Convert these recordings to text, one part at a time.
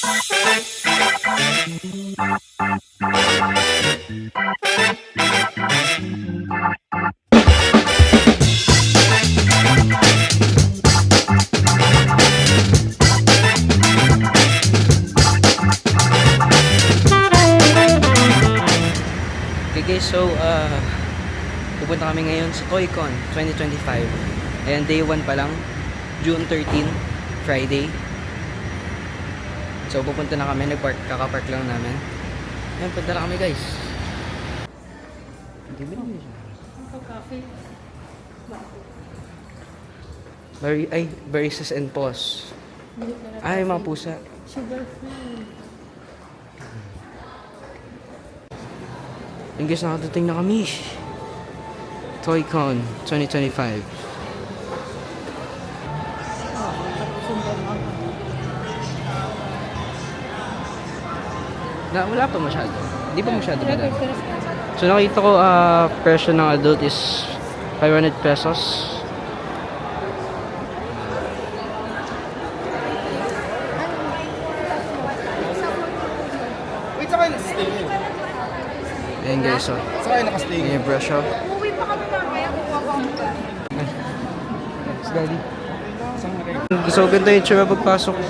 Okay guys, so pupunta kami ngayon sa ToyCon 2025. Ayan, day 1 pa lang, June 13, Friday. So pupunta na kami, kakapark lang namin. Ayan, punta na kami guys. Hindi ba naman siya? Baristas and Paws. Ay, mga pusa. Sugar free. Yung guys, nakadating na kami. ToyCon 2025. Wala pa masyado. Hindi pa masyado ba? So nakita ko presyo ng adult is 500 pesos. Wait, saan kayo nakastay? Ayan guys, so Saan kayo nakastay? ayan yung brush up. Umuwi pa kami mamaya kung Thanks daddy. So ganda yung tsura pagpasok.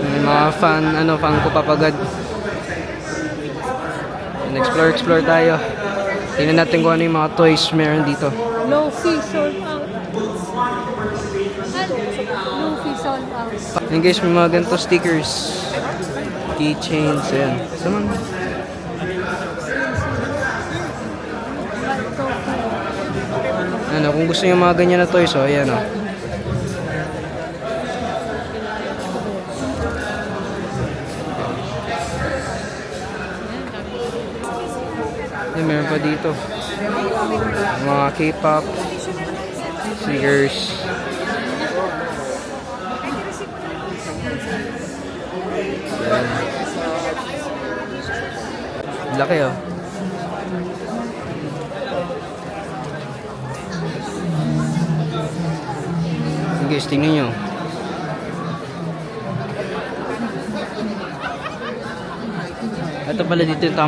May mga fan ko papagad. Explore tayo. Tingnan natin kung ano yung mga toys meron dito. low fee sold out. Low fee sold out. Ayan guys, may mga ganito stickers. Keychains, ayan. Saman. Ano, kung gusto niyo mga ganyan na toys, oh, ayan oh. Ayan, meron pa dito. Mga K-pop, figures. Ayan. Laki oh. Guys, tingnan nyo. Ito pala dito yung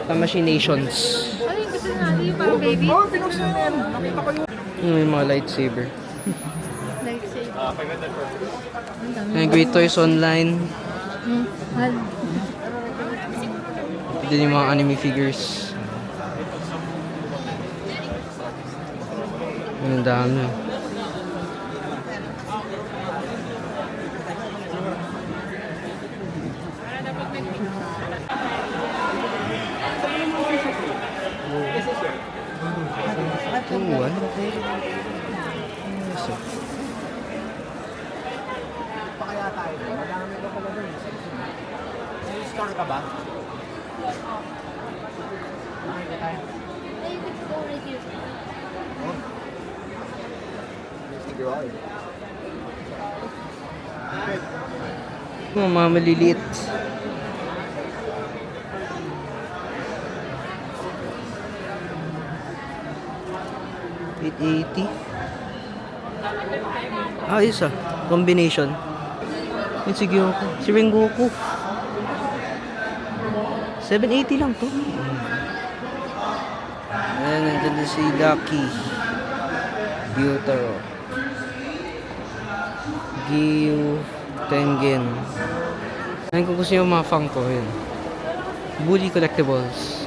Tamashii Nations. Ano yung gusto natin yung parang baby? Yung mga lightsaber. Lightsaber. May Great Toys Online. Mahal. Ito yung mga anime figures. Ang dami. Tuwan. Pakaya tayo. Madami ka pala dun. Star ka ba? Nakita tayo. Mga maliliit. $880. Ayos ah. Combination. Yung si Gyoku. Si Rengoku. $780 lang to. Ayan, nandun din si Ducky. Gyutaro. Gyu Tengen. Ayan, kung gusto nyo mga Funko, yun. Bully Collectibles.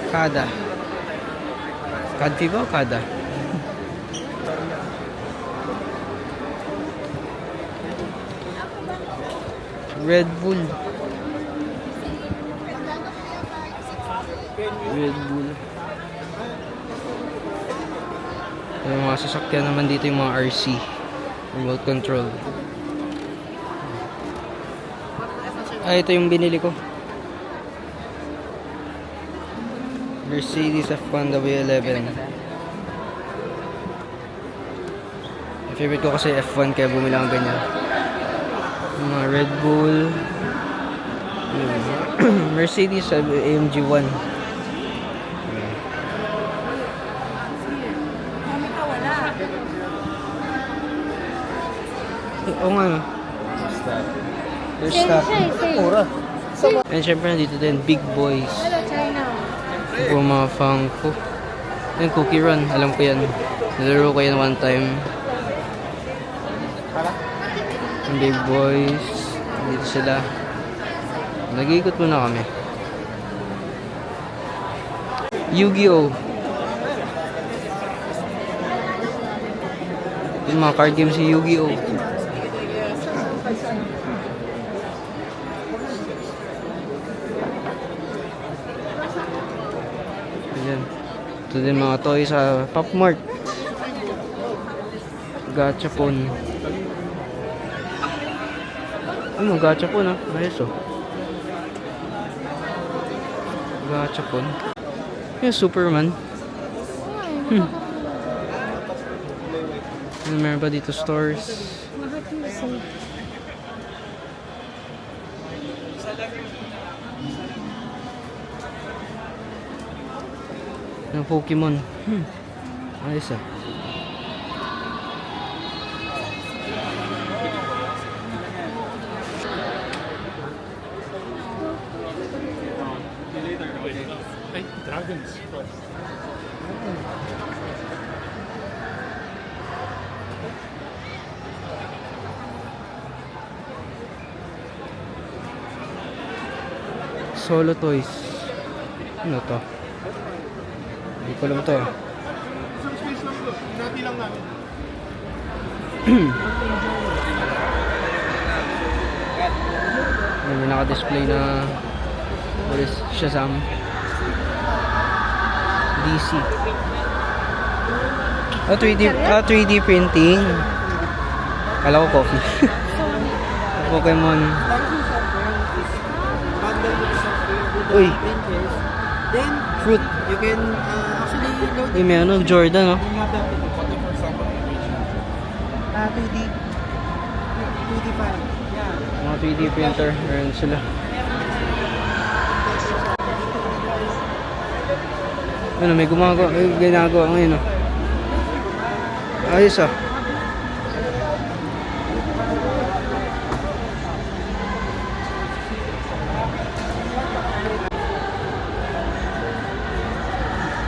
Kada. Kadfi ba o Kada? Red Bull. Red Bull. Yung mga sasakyan naman dito yung mga RC. Remote control. Ito yung binili ko. Mercedes F1 W11. Favorite ko kasi F1 kaya bumili akong ganyan. Mga Red Bull. Mercedes AMG 1. Oo nga no. There's stuff. Mura. And syempre nandito din, Big Boys. Hello, China. Yung mga Funko. Yung Cookie Run, alam ko yan. Nalaro ko yan one time. Yung Big Boys. Dito sila. Nag-iikot muna kami. Yu-Gi-Oh! Yung mga card games si Yu-Gi-Oh! Ayan. Ito din mga toys sa Pop Mart. Gachapon. Ano, gachapon ah. Ayos oh. Gachapon. Yung Superman. Ano meron ba dito? Stores. Ng Pokemon. Ayos ah. Ay, dragons. Solo toys. Ano to? Hindi ko alam to. Isang space lang to. Hinati lang namin. Yan yung naka-display na what is Shazam DC. 3D printing. Kala ko coffee. Pokemon. Bundle with software with Uy. printers. Then Fruit. you can actually load Uy, may ano, Jordan oh. you have that 2D 2D file. Yeah. Mga 3D printer. Meron sila. Ano, may ginagawa ngayon oh. Ayos ah.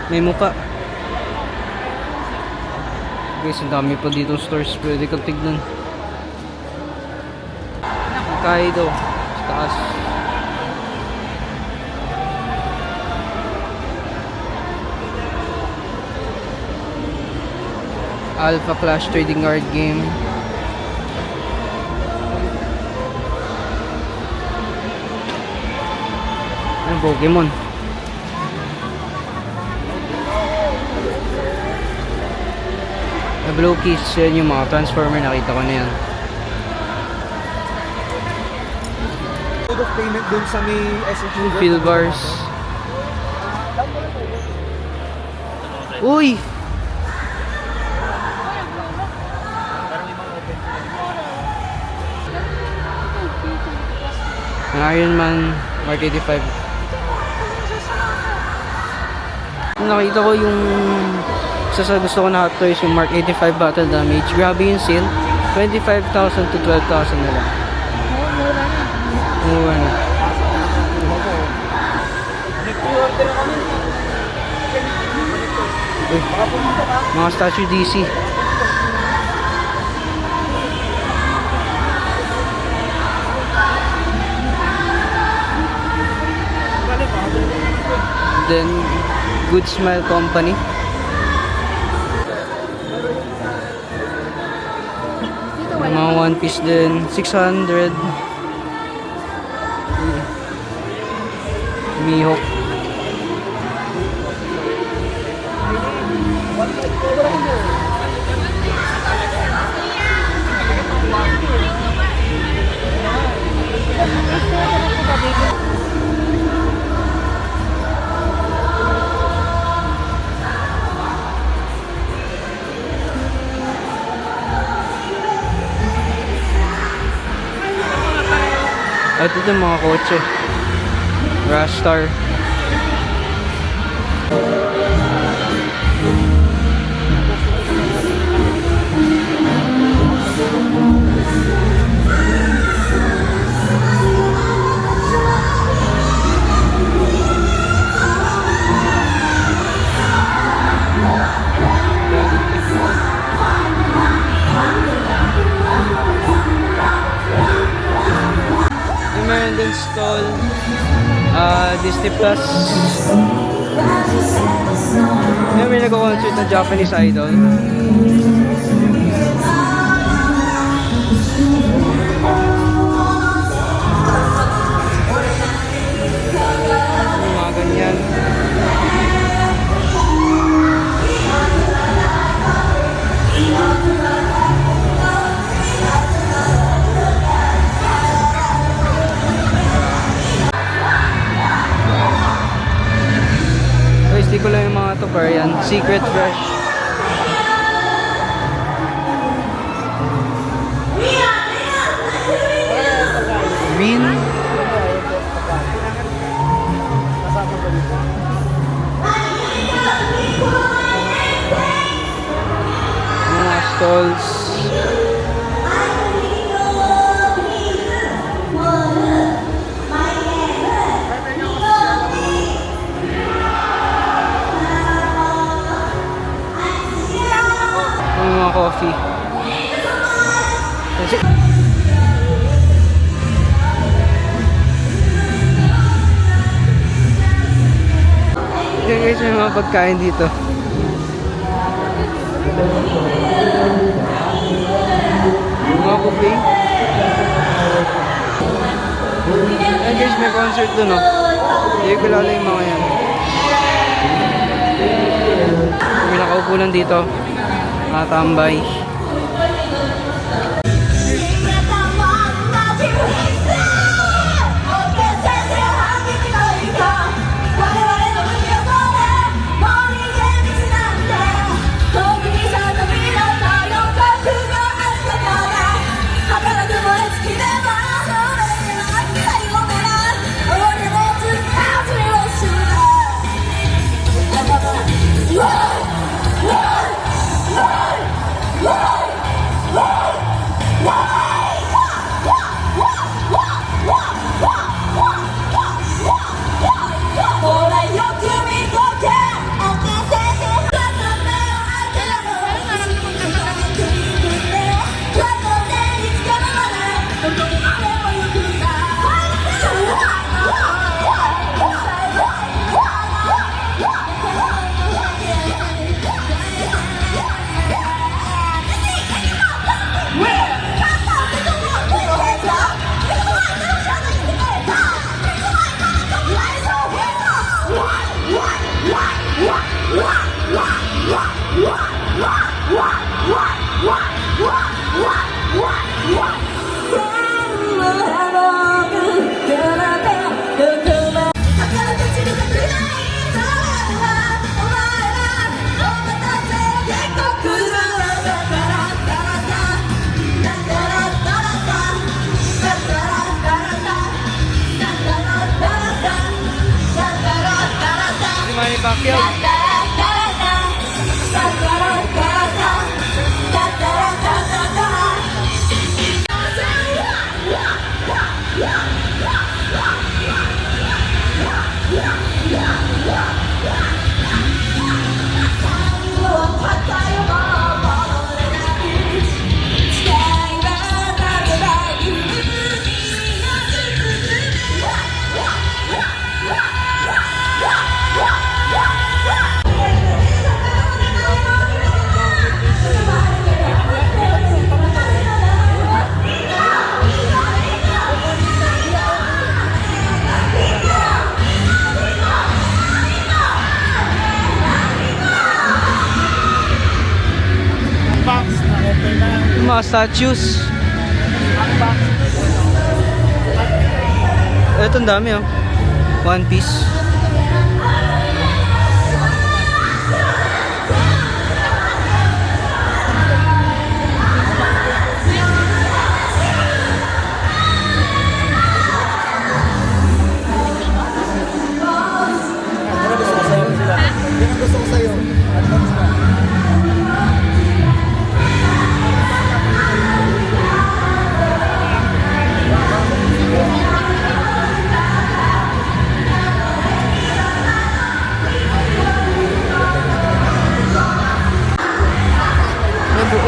May muka. Guys, ang dami pa dito stores. Pwede kang tignan. Kaido. Sa taas. Alpha Clash Trading Card Game. Ano, Pokemon. Na Blue Keys, yan yung mga Transformer, nakita ko na yan. Mode of payment dun sa may SSU. Fill bars. Uy! Ang Iron Man Mark 85. Nakita ko yung isa sa gusto ko na Hot Toys, yung Mark 85 Battle Damage. Grabe yung sale. 25,000 to 12,000 na lang. Mura na. Uy, mga statue DC. Then, Good Smile Company. Mga One Piece din, 600. Mihawk. At ito yung mga kotse. Rastar. Idol, Disney Plus. Yan, may nag-concert ng Japanese Idol. Yung mga ganyan. Guys, di ko lang yung mga to par yan. Secret Fresh. Green. Mga stalls. Yung mga coffee. Kasi yan guys, may mga pagkain dito. Yung mga buffet. Yan guys, may concert dun, oh. Hindi ko kilala yung mga yan. May nakaupo lang dito. Nakatambay. Si Manny Pacquiao. Yung mga statues. Ito ang dami, oh. One Piece. Gusto ko sa'yo. Advance na.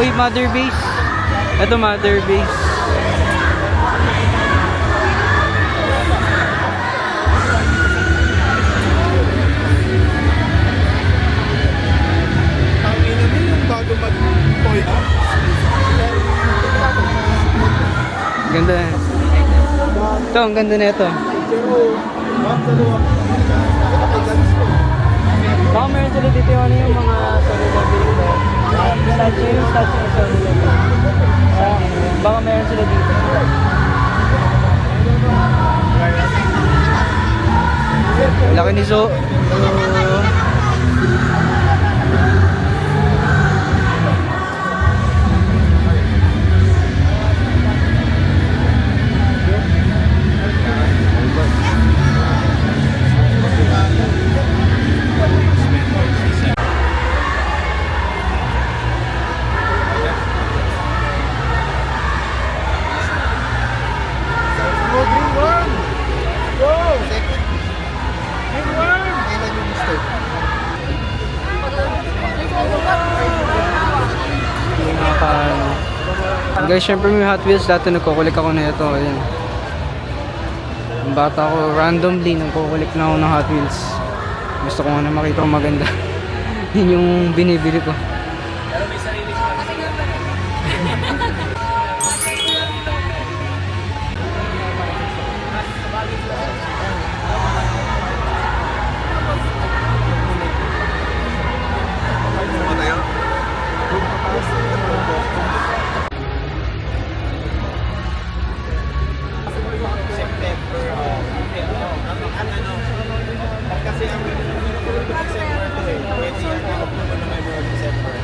Uy, Mother Base. Ito, Mother Base. Ito, ang ganda na ito. Baka meron sila dito yung ano yung mga solid na dito. Yung statue na solid na dito. Baka meron sila dito. Laki ni Zo. Guys, syempre may Hot Wheels. Dati nagkukulik ako na ito. Ayan. Ang bata ko, randomly nagkukulik na ako ng Hot Wheels. Gusto ko nga na makita kung maganda. Yun yung binibili ko. Pero may sarili ko. Kasi ang December to eh, pwede yan October na may December.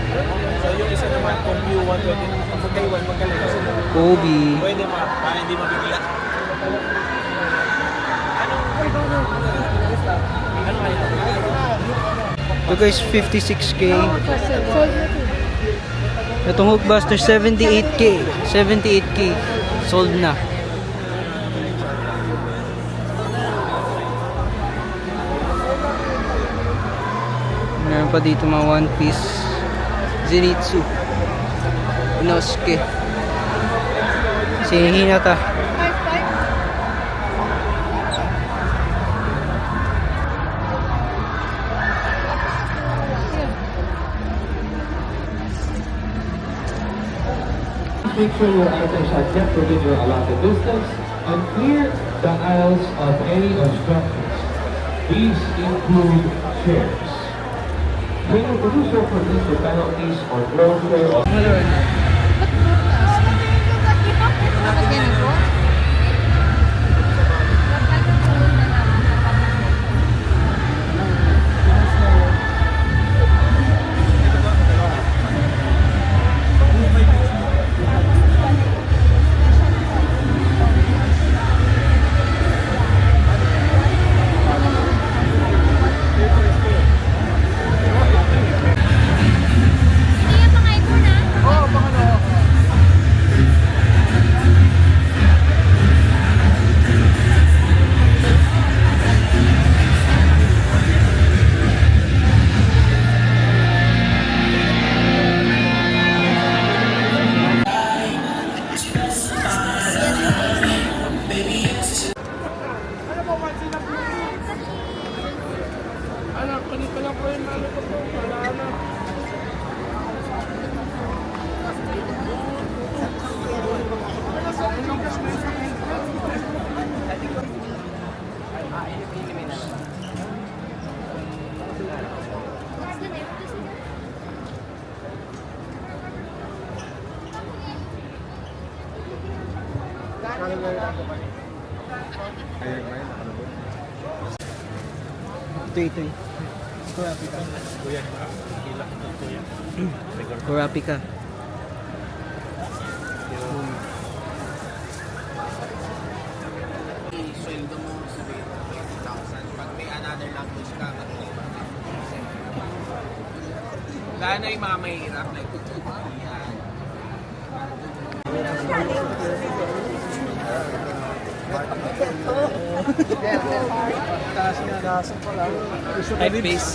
So yung isa naman kung U1, pwede magkaiwan, magkalaga. Kobe. Pwede para hindi mabigla. Ano kayo? Ito guys, 56k. Sold na to. Itong Hulkbuster, 78k. 78k. Sold na. Meron pa dito mga One Piece. Zenitsu. Inosuke. Si Hinata. 5-5. Make sure your items are kept within your allotted distance and clear the aisles of any obstructions. These include chairs. Failure to do so could lead to penalties or closure of Bakit ganito? Ito. Kurapika. Sweldo mo sabihin 20,000. Pag may another language ka, lalo na yung mga mahirap, like yan. Typeface.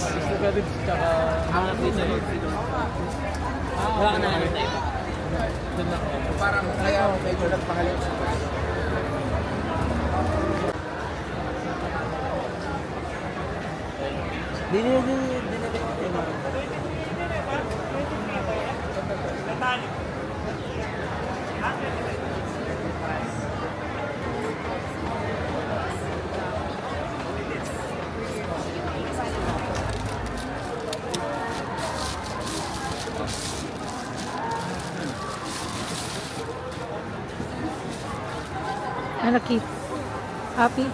Mga feature yun. Wala ka na ano na iba. Parang kaya medyo nagpangalit sa Ano, Keith? Happy?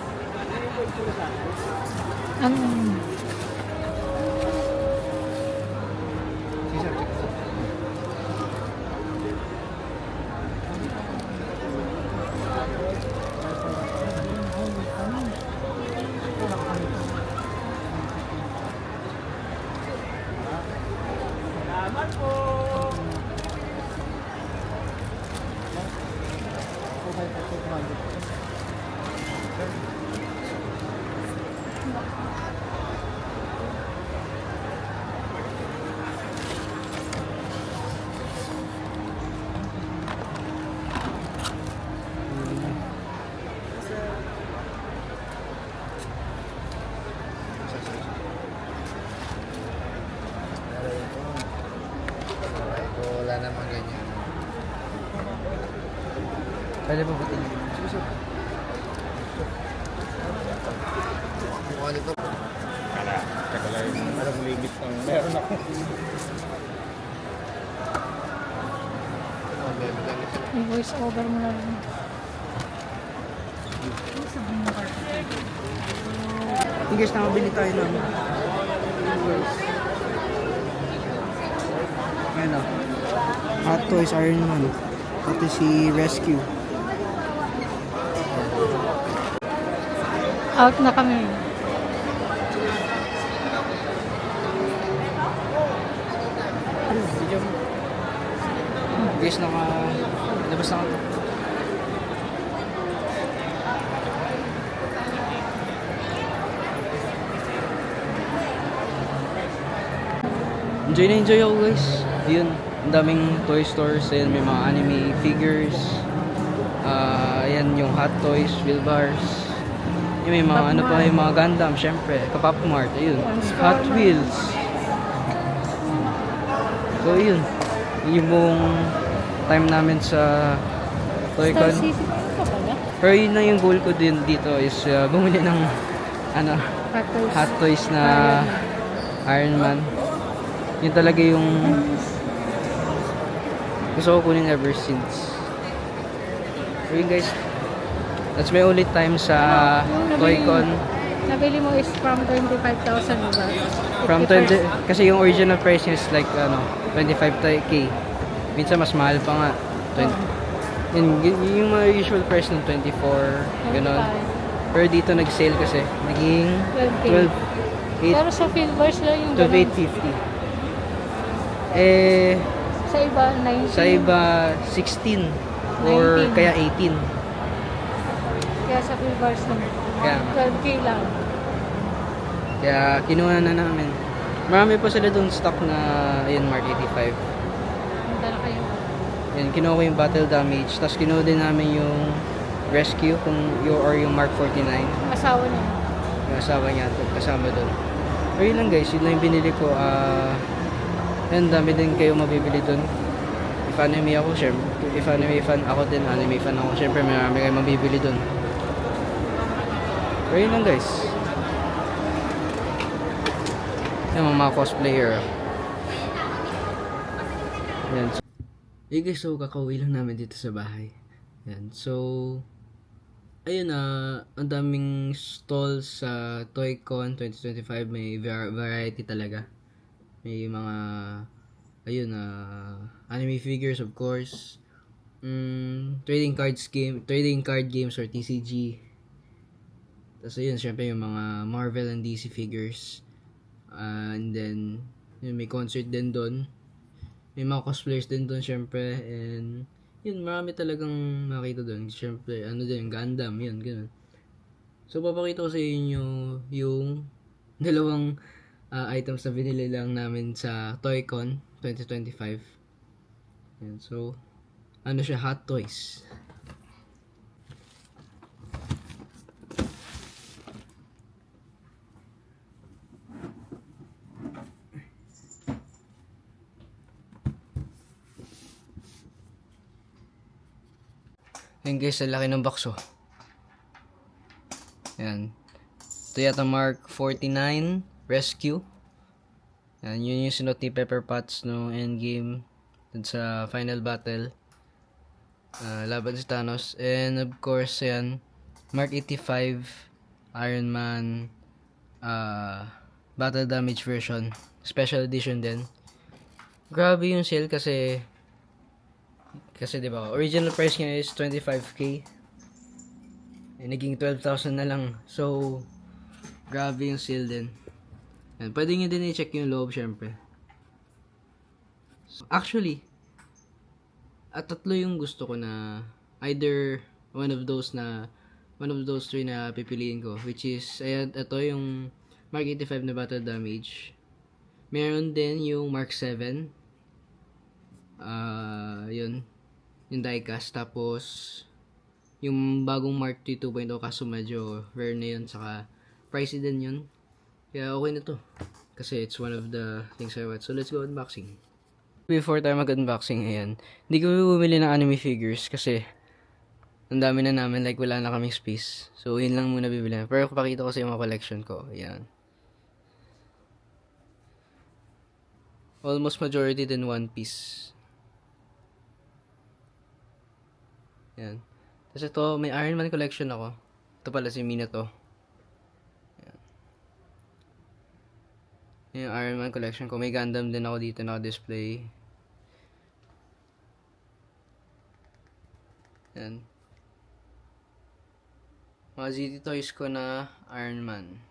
Ano? Wala namang ganyan. Pwede po putin. Kung ano to? Parang limit ang meron ako. May voice over mo na rin. Hey guys, nakabili tayo ng ano, Hot Toys Iron Man. Pati si Rescue. Out na kami. Guys, labas na kami. Enjoy ako guys. Ayun, ang daming toy stores. Ayun, may mga anime figures. Ayan yung Hot Toys, Wheel Bars. Yung may mga ano pa, yung mga Gundam, syempre. Kapap Mart, ayun. Hot Wheels. So yun. Yung buong time namin sa Star Toy-Con. City pa pala? Pero yun na yung goal ko din dito is bumili ng ano, Hot Toys. Hot Toys na Iron Man. Yun talaga yung gusto ko kunin ever since. So yun guys, that's my only time sa Toy-Con. Nabili mo is from 25,000 diba? From 20, kasi yung original price is like 25k. Minsan mas mahal pa nga. 20. Yung mga usual price ng 24, gano'n. Pero dito nag-sale kasi, naging 12K. 12, Pero sa Philbars lang yung 12,850. Sa iba, 19. Sa iba 16 or 19. kaya 18. Kaya sa Philbars lang. Kaya, 12K lang. kaya kinuha na namin. Marami pa sila dun stock na ayun, Mark 85. Punta na kayo. Yan, kinuha ko yung battle damage. Tapos kinuha din namin yung rescue or yung Mark 49. Ang asawa niya. Yung asawa niya kasama doon. Pero yun lang guys, yun lang yung binili ko. Yan, dami din kayo mabibili doon. If anime ako, syempre. If anime fan ako din, anime fan ako. Syempre, marami kayo mabibili doon. Pero yun lang guys. Yan, mga cosplayer. Yan. Hey guys, so kakauwi lang namin dito sa bahay. Yan, so ayun ang daming stalls sa Toy-Con 2025. May variety talaga. May mga ayun anime figures of course. Trading card games or TCG. Tapos ayun, syempre yung mga Marvel and DC figures. And then yun, may concert din doon. May mga cosplayers din doon syempre. And yun, marami talagang makita doon. Syempre, ano din, Gundam, yun, gano'n. So, papakita ko sa inyo yung dalawang items na binili lang namin sa Toy-Con 2025. Yan, so, ano siya, Hot Toys. Ayun guys, ang laki ng box oh. Yan. Ito yata Mark 49 Rescue. Yan, yun yung sinot ni Pepper Potts no endgame dun sa final battle. Laban si Thanos. And of course, yan, Mark 85 Iron Man Battle Damage version. Special edition din. Grabe yung sale kasi 'di ba, original price niya is 25k. Naging 12,000 na lang. So, grabe yung sale din. Yan, pwede nyo din i-check yung loob, syempre. So, actually, tatlo yung gusto ko na either one of those three na pipiliin ko, which is, ayan, ito yung Mark 85 na battle damage. Meron din yung Mark 7. Yun. Yung diecast. Tapos, yung bagong Mark 3 2.0 kaso medyo rare na yun. Saka, pricey din yun. Kaya okay na to. Kasi it's one of the things I want. So, let's go unboxing. Before tayo mag-unboxing, ayan. Hindi ko bumili ng anime figures kasi ang dami na namin. Like, wala na kaming space. So, yun lang muna bibili. Pero pakita ko sa yung mga collection ko. Ayan. Almost majority din One Piece. Ayan. Tapos ito, may Iron Man collection ako. Ito pala si Minato. Yung Iron Man collection ko. May Gundam din ako dito naka-display. Yan. Mga ZT Toys ko na Iron Man.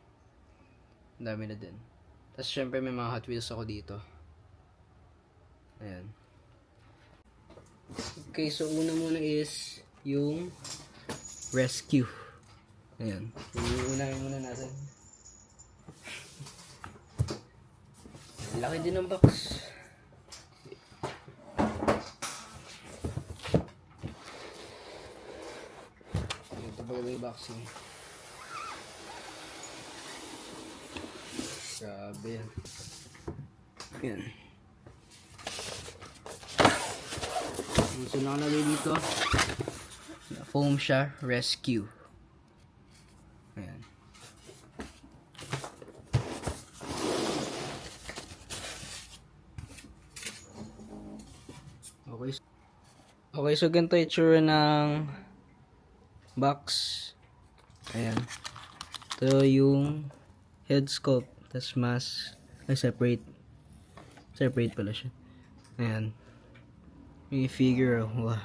Ang dami na din. Tapos syempre may mga Hot Wheels ako dito. Ayan. Okay, so una muna is yung Rescue. Ayan. Unahin muna natin. Laki din ng box. Ito ba yung boxing? Grabe yan. Yan. So nakalagay dito. Foam siya. Rescue. Ayan. Okay, so ganito yung itsura ng box. Ayan. Ito yung head sculpt. Tapos mask. Ay, separate. Separate pala siya. Ayan. May figure. Wow.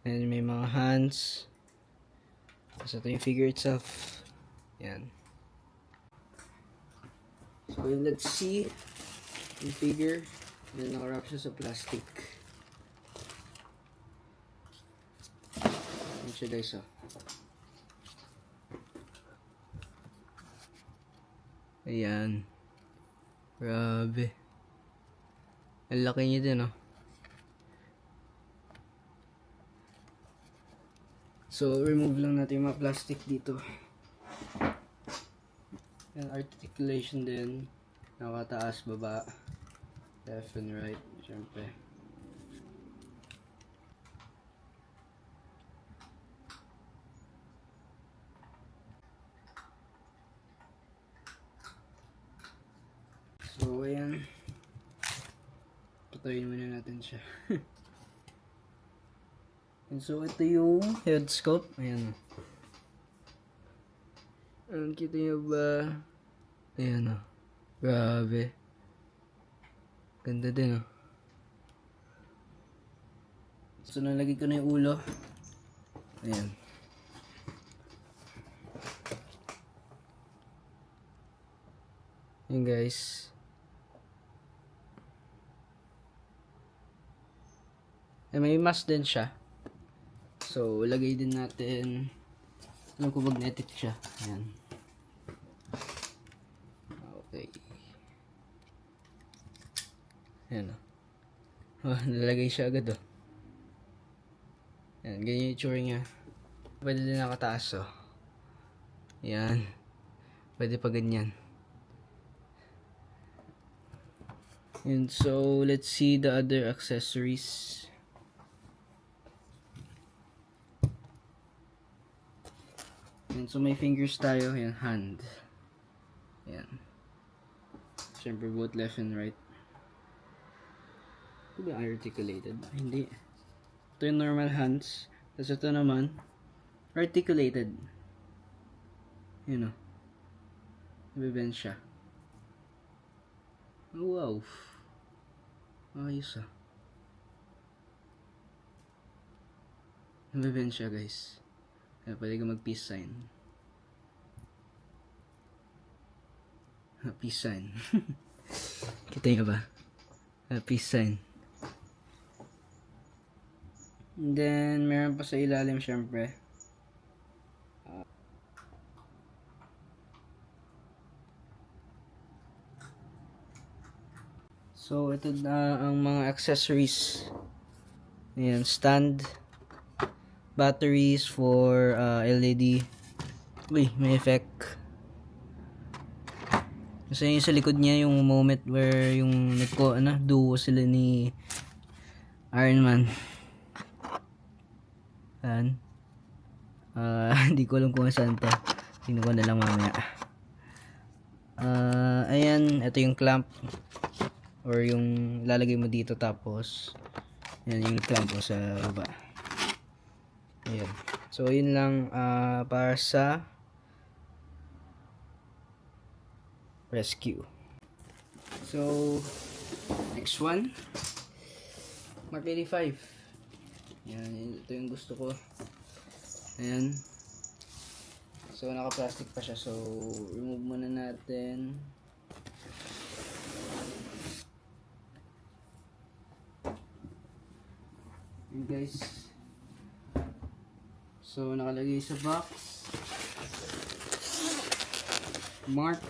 Ayan, may mga hands. Tapos ito yung figure itself. Ayan. So, let's see yung figure. Then, nakarap siya sa plastic. Ayan siya guys, oh. Ayan. Grabe. Ang laki niya din, oh. So, remove lang natin yung mga plastic dito. Ayan, articulation din. Nakataas, baba. Left and right, syempre. So, ayan. Patayin muna natin siya. And so, ito yung head sculpt. Ayan. Ang kita nyo ba? Ayan, oh. Grabe. Ganda din, oh. So, nalagay ko na yung ulo. Ayan. Ayan, guys. May mask din siya. So, lagay din natin. Alam ko pag na-edit siya. Ayan. Okay. Ayan, oh. Oh, nalagay siya agad, oh. Ayan, ganyan yung itsura niya. Pwede din nakataas, oh. Ayan. Pwede pa ganyan. And so, let's see the other accessories. Ayan, so may fingers tayo. Ayan, hand. Ayan. Siyempre, both left and right. Ito ba articulated? Hindi. Ito yung normal hands. Tapos ito naman, articulated. Yun o. Nabibend siya. Oh, wow. Ayos ah. Nabibend siya, guys. Kaya pwede ka mag-peace sign. Peace sign. Kita niyo ba? Peace sign. And then, meron pa sa ilalim, syempre. So, ito na ang mga accessories. Ayan, stand. Batteries for LED. Uy, may effect. Kasi yung sa likod niya, yung moment where yung duo sila ni Iron Man. Ayan. Hindi ko alam kung saan to. Tingnan ko na lang mamaya. Ayan, ito yung clamp. Or yung lalagay mo dito tapos yan yung clamp mo sa baba. Ayan. So, yun lang para sa rescue. So, next one. Mark 85. Yan, ito yung gusto ko. Ayan. So, naka-plastic pa siya. So, remove muna natin. Ayan, guys. So, nakalagay sa box. Mark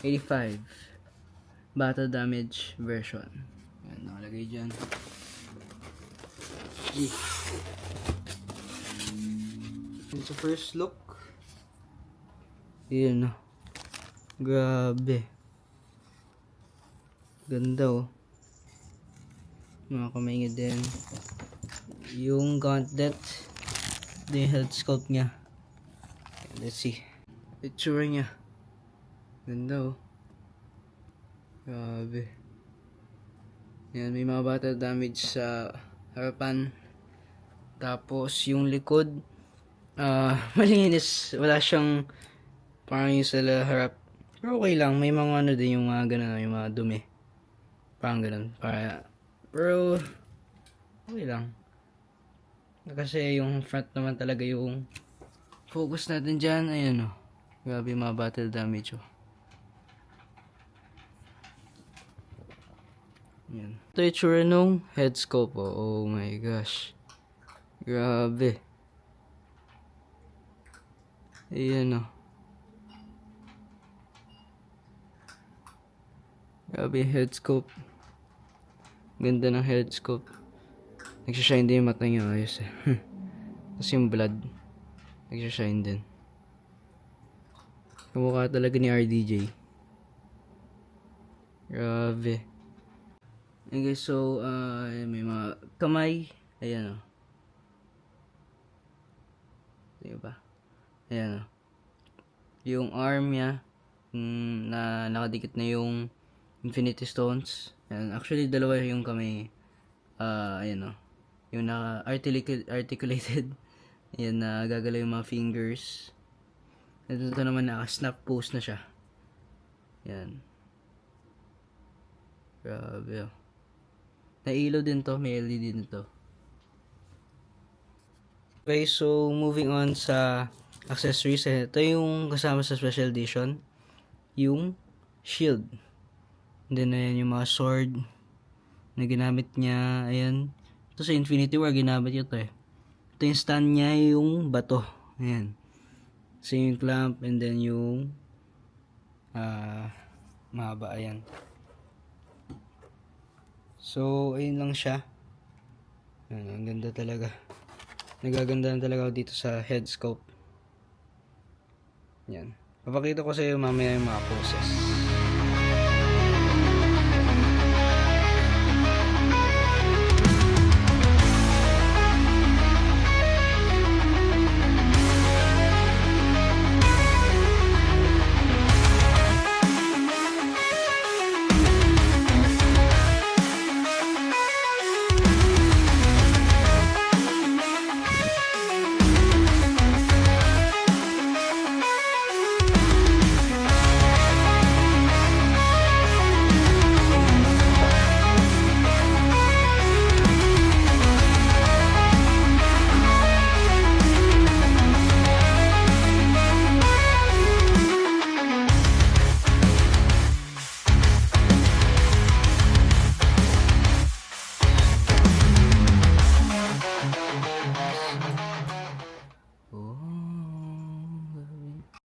85. Battle damage version. Ayan, nakalagay dyan. Sa first look. Ayan, grabe. Ganda, oh. Mga kamay niya din. Yung gauntlet. Ito yung health sculpt niya. Let's see. Picture niya. Ganda, oh. Grabe. Yan, may mga battle damage sa harapan. Tapos, yung likod, malinis. Wala siyang parang yung sa harap. Pero okay lang. May mga ano din yung mga ganun, yung mga dumi. Parang ganun. Pero, okay lang. Kasi yung front naman talaga yung focus natin dyan. Ayan, oh. Grabe yung mga battle damage, oh. Ayan. Ito yung tsura nung head scope, oh. Oh my gosh. Grabe. Ayan, oh. Grabe yung head scope. Ganda ng head scope. Nagsashine din yung mata niya. Ayos eh. Tapos yung blood. Nagsashine din. Kamukha talaga ni RDJ. Grabe. And guys, so, may mga kamay. Ayan, oh. Diba? Ayan, oh. Yung arm niya, na nakadikit na yung Infinity Stones. Ayan. Actually, dalawa yung kamay. Ayan, oh. Yung naka-articulated. Ayan, na gagalaw yung mga fingers. Ito naman, naka-snap pose na siya. Ayan. Grabe, oh. Nailaw din to, may LED din to. Okay, so moving on sa accessories. Ito yung kasama sa special edition. Yung shield. And then, ayan yung mga sword na ginamit niya. Ayan. Ito sa Infinity War, ginamit ito eh. Ito yung stand niya, yung bato. Ayan. So yung clamp, and then yung mahaba, ayan. So, ayun lang siya. Ayan, ang ganda talaga. Nagaganda na talaga ako dito sa head scope. Yan. Papakita ko sa iyo mamaya yung mga poses.